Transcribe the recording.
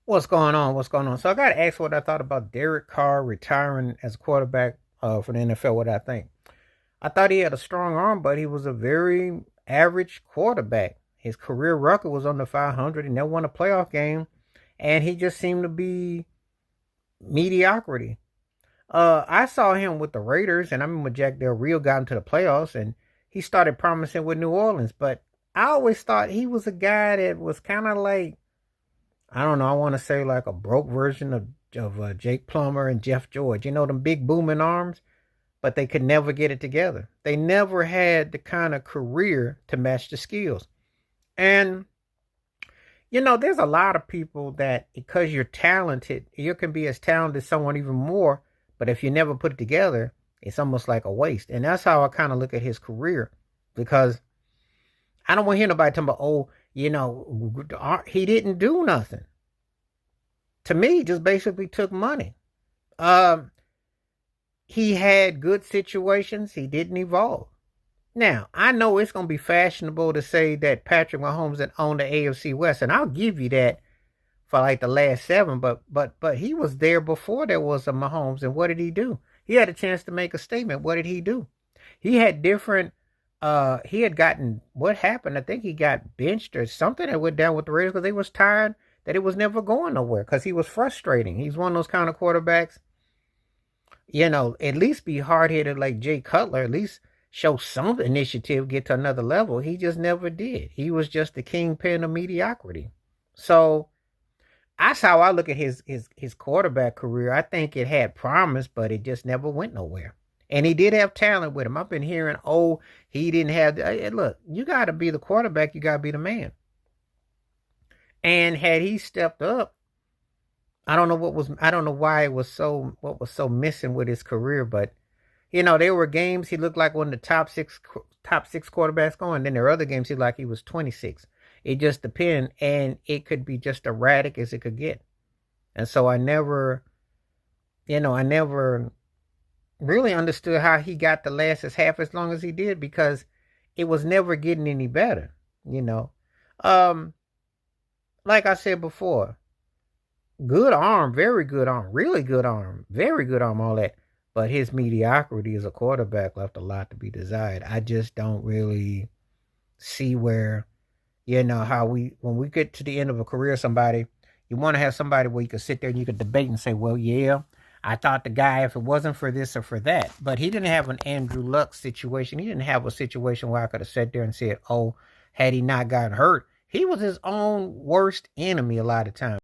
What's going on? What's going on? So I got to ask what I thought about Derek Carr retiring as a quarterback for the NFL. What I think. I thought he had a strong arm, but he was a very average quarterback. His career record was under 500. He never won a playoff game, and he just seemed to be mediocrity. I saw him with the Raiders, and I remember Jack Del Rio got into the playoffs, and he started promising with New Orleans. But I always thought he was a guy that was kind of like, I don't know. I want to say like a broke version of Jake Plummer and Jeff George. You know them big booming arms, but they could never get it together. They never had the kind of career to match the skills. And there's a lot of people that because you're talented, you can be as talented as someone even more. But if you never put it together, it's almost like a waste. And that's how I kind of look at his career, because I don't want to hear nobody talking about, oh, he didn't do nothing. To me, he just basically took money. Um, he had good situations. He didn't evolve. Now, I know it's going to be fashionable to say that Patrick Mahomes that owned the AFC West, and I'll give you that for like the last seven, but he was there before there was a Mahomes, and what did he do? He had a chance to make a statement. What did he do? He had different he had gotten, what happened? I think he got benched or something that went down with the Raiders because they was tired that it was never going nowhere because he was frustrating. He's one of those kind of quarterbacks, at least be hard headed like Jay Cutler, at least show some initiative, get to another level. He just never did. He was just the kingpin of mediocrity. So that's how I look at his quarterback career. I think it had promise, but it just never went nowhere. And he did have talent with him. I've been hearing, oh, he didn't have. Look, you got to be the quarterback. You got to be the man. And had he stepped up, I don't know what was. I don't know why it was so. What was so missing with his career, but there were games he looked like one of the top six quarterbacks going. Then there were other games he looked like he was 26. It just depends, and it could be just erratic as it could get. And so I never really understood how he got to last as half as long as he did, because it was never getting any better. You know, um, like I said before, good arm, very good arm, really good arm, very good arm, all that. But his mediocrity as a quarterback left a lot to be desired. I just don't really see where, how when we get to the end of a career, somebody, you want to have somebody where you can sit there and you can debate and say, well, yeah, I thought the guy, if it wasn't for this or for that, but he didn't have an Andrew Luck situation. He didn't have a situation where I could have sat there and said, oh, had he not gotten hurt, he was his own worst enemy a lot of times.